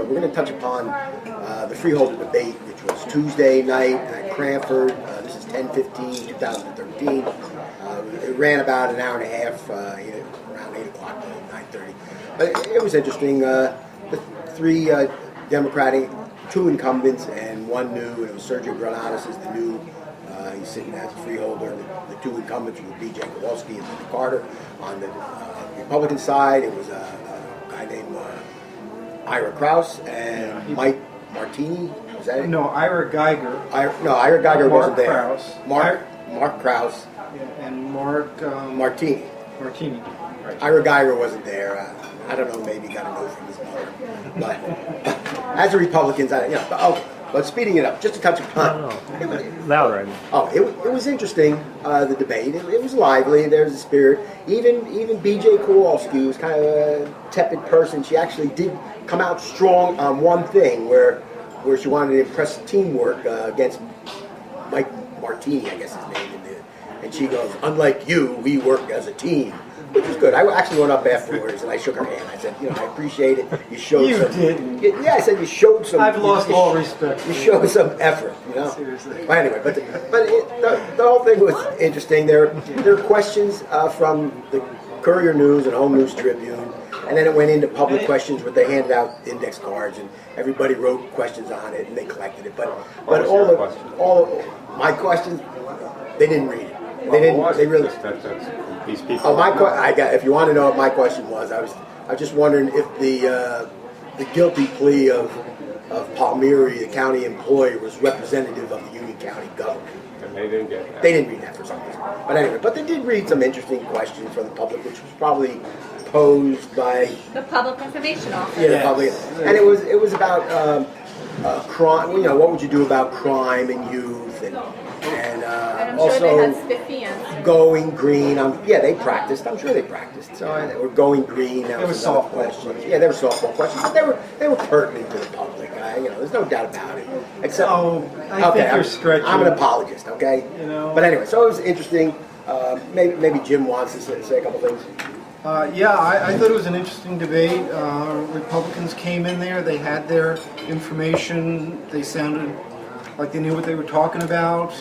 We're going to touch upon the Freeholder Debate, which was Tuesday night at Cranford. This is 10/15/2013. It ran about an hour and a half, around 8 o'clock, 9:30. But it was interesting. The three Democratic, two incumbents and one new, and it was Sergio Granados is the new. He's sitting as a freeholder. The two incumbents were B.J. Kowalski and Linda Carter. On the Republican side, it was a guy named Ira Kraus and Mike Martini. Was that it? No, Ira Geiger. Ira Geiger wasn't there. Kraus. Mark Kraus. And Mark Martini. Martini. Right. Ira Geiger wasn't there. I don't know. Maybe he got a note from his mother. But as a Republican, But speeding it up, just to touch upon. Louder. It was interesting. The debate. It was lively. There's a spirit. Even B.J. Kowalski was kind of a tepid person. She actually did come out strong on one thing where she wanted to impress teamwork against Mike Martini, I guess his name. And she goes, "Unlike you, we work as a team." Which was good. I actually went up afterwards and I shook her hand. I said, I appreciate it. You showed You some. didn't. Yeah, I said you showed some. I've lost all respect. You showed some effort, Seriously. But anyway, the whole thing was interesting. There were questions from the Courier News and Home News Tribune, and then it went into public questions where they handed out index cards and everybody wrote questions on it and they collected it. But all my questions, they didn't read it. They didn't. They really. These people. If you want to know what my question was, I was just wondering if the guilty plea of Palmieri, the county employee, was representative of the Union County government. And they didn't get that. They didn't read that for some reason. But anyway, they did read some interesting questions from the public, which was probably posed by the Public Information Office. the public, and it was about crime. What would you do about crime and youth and I'm also sure they had spiffy answers. going green. They practiced. I'm sure they practiced. So we're going green. That was softball questions. Yeah, they were softball questions, but they were pertinent to the public. There's no doubt about it. Except, I think you're stretching. I'm an apologist. Okay. But anyway, so it was interesting. Maybe Jim wants to say a couple things. I thought it was an interesting debate. Republicans came in there. They had their information. They sounded like they knew what they were talking about,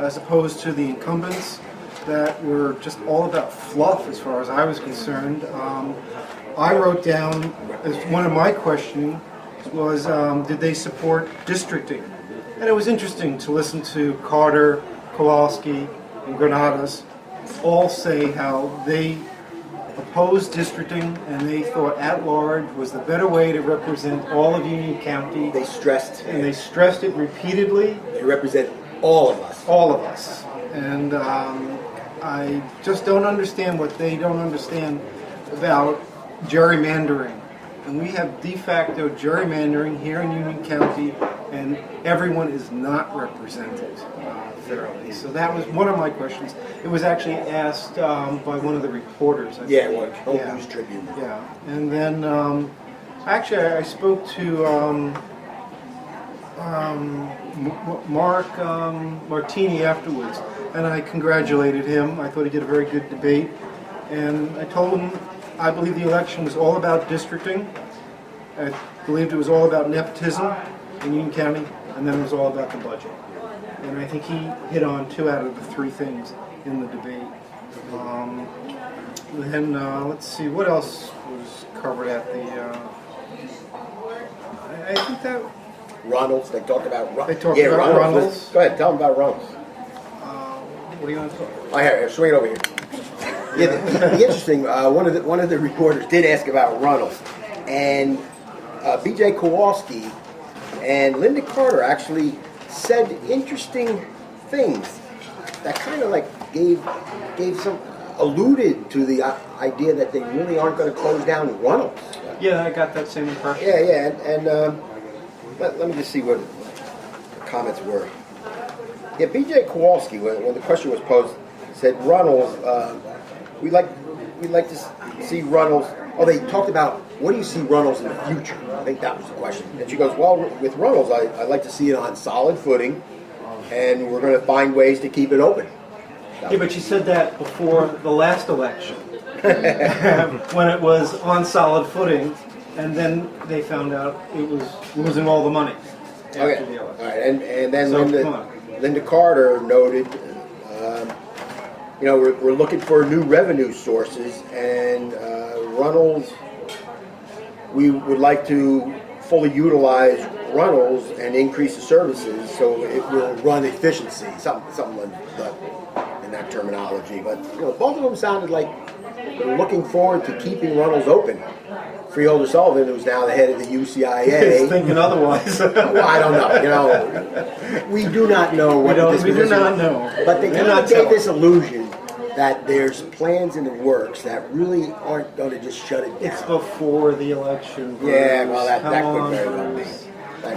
as opposed to the incumbents that were just all about fluff as far as I was concerned. I wrote down as one of my questions was, did they support districting? And it was interesting to listen to Carter, Kowalski, and Granados all say how they opposed districting and they thought at-large was the better way to represent all of Union County. They stressed it repeatedly. They represent all of us. All of us. And I just don't understand what they don't understand about gerrymandering. And we have de facto gerrymandering here in Union County, and everyone is not represented fairly. So that was one of my questions. It was actually asked by one of the reporters. Home News Tribune. Yeah, and then I spoke to Mark Martini afterwards, and I congratulated him. I thought he did a very good debate, and I told him I believe the election was all about districting. I believed it was all about nepotism in Union County, and then it was all about the budget. And I think he hit on 2 out of the 3 things in the debate. Let's see, what else was covered at the... I think that... Ronalds, they talked about Ronalds. They talked about Ronalds. Go ahead, tell them about Ronalds. What do you want to talk about? Here, swing it over here. The interesting, one of the reporters did ask about Ronalds. And B.J. Kowalski and Linda Carter actually said interesting things that kind of gave some alluded to the idea that they really aren't going to close down Ronalds. Yeah, I got that same impression. Yeah, and let me just see what the comments were. Yeah, B.J. Kowalski, when the question was posed, said Ronalds. We'd like to see Ronalds. Oh, they talked about what do you see Ronalds in the future? I think that was the question. And she goes, well, with Ronalds, I'd like to see it on solid footing, and we're going to find ways to keep it open. Yeah, but she said that before the last election, when it was on solid footing, and then they found out it was losing all the money after Okay. the All election. right, and then So, come on. Linda Carter noted, we're looking for new revenue sources, and Runnels, we would like to fully utilize Runnels and increase the services so it will run efficiency, something like that, in that terminology. But both of them sounded like they're looking forward to keeping Runnels open. Freeholder Sullivan, who's now the head of the He's UCIA. thinking otherwise. Well, I don't know. We do not know what this We do not know. But they They're kind not of gave telling. this illusion that there's plans in the works that really aren't going to just shut it down. It's before the election. Yeah, well, that Come could on, very well be. Bruce. That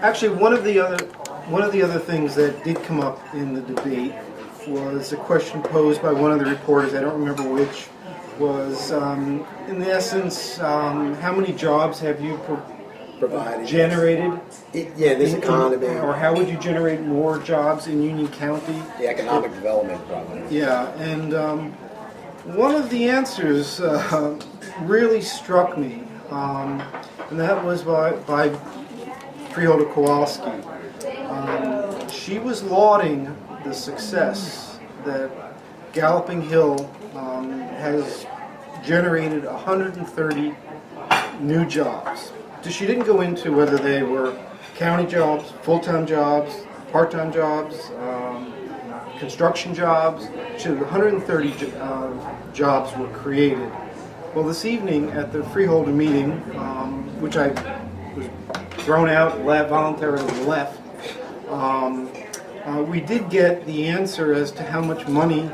Actually, one of the other things that did come up in the debate was a question posed by one of the reporters. I don't remember which. Was in essence, how many jobs have you provided generated? this economy, Or how would you generate more jobs in Union County? the economic development problem. Yeah, and one of the answers really struck me, and that was by Freeholder Kowalski. She was lauding the success that Galloping Hill has generated 130 new jobs. She didn't go into whether they were county jobs, full-time jobs, part-time jobs, construction jobs. She said 130 jobs were created. Well, this evening at the freeholder meeting, which I was thrown out, voluntarily left, we did get the answer as to how much money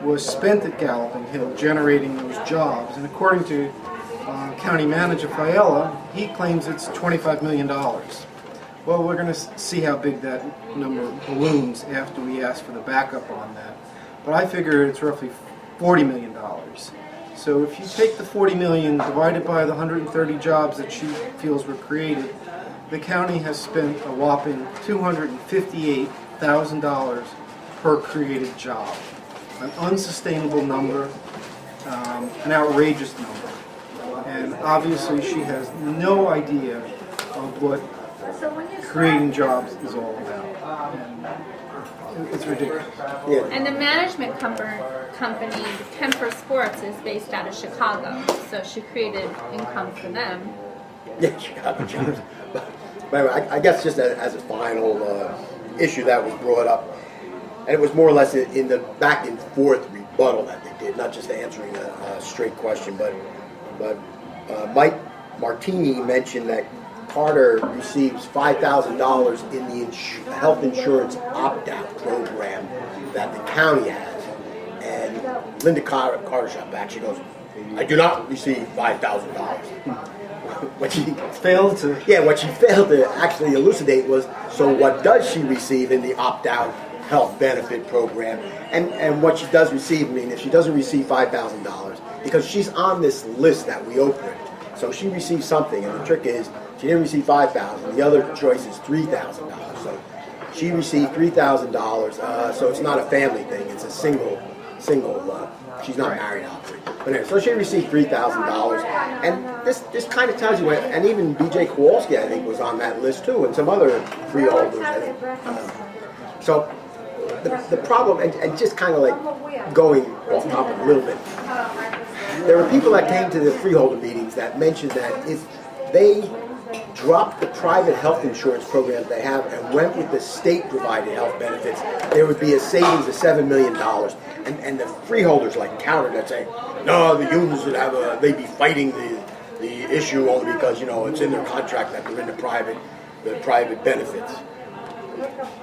was spent at Galloping Hill generating those jobs. And according to County Manager Fiala, he claims it's $25 million. Well, we're going to see how big that number balloons after we ask for the backup on that. But I figure it's roughly $40 million. So if you take the $40 million divided by the 130 jobs that she feels were created, the county has spent a whopping $258,000 per created job. An unsustainable number, an outrageous number. And obviously she has no idea of what creating jobs is all about. And it's ridiculous. Yeah. And the management company, Kemper Sports, is based out of Chicago. So she created income for them. Yeah, Chicago jobs. But anyway, I guess just as a final issue that was brought up, and it was more or less in the back and forth rebuttal that they did, not just answering a straight question, but Mike Martini mentioned that Carter receives $5,000 in the health insurance opt-out program that the county has. And Linda Carter shot back. She goes, "I do not receive $5,000." What she Failed to. Yeah, what she failed to actually elucidate was, so what does she receive in the opt-out health benefit program? And what she does receive, if she doesn't receive $5,000, because she's on this list that we opened, so she receives something, and the trick is, she didn't receive $5,000, the other choice is $3,000, so she received $3,000, so it's not a family thing, it's a single, she's not married, obviously. But anyway, so she received $3,000, and this kind of tells you what, and even B.J. Kowalski, I think, was on that list too, and some other freeholders. So the problem, and just kind of like going off topic a little bit, there were people that came to the freeholder meetings that mentioned that if they dropped the private health insurance programs they have and went with the state-provided health benefits, there would be a savings of $7 million. And the freeholders countered that, saying, no, the unions would they'd be fighting the issue only because it's in their contract that they're in the private benefits.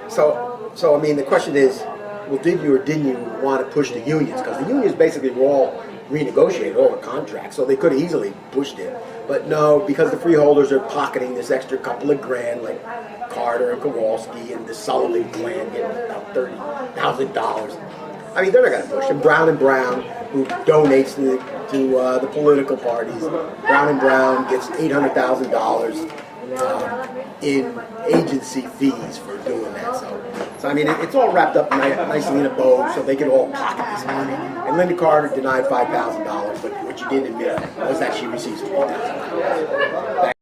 So I mean, the question is, well, did you or didn't you want to push the unions? Because the unions basically were all renegotiated all the contracts, so they could have easily pushed it. But no, because the freeholders are pocketing this extra couple of grand, like Carter and Kowalski and the Sullivan clan getting about $30,000. I I mean, they're not going to push him. Brown and Brown, who donates to the political parties, Brown and Brown gets $800,000 in agency fees for doing that. So I mean, it's all wrapped up nicely in a bow, so they can all pocket this money. And Linda Carter denied $5,000, but what she did admit was that she receives $3,000.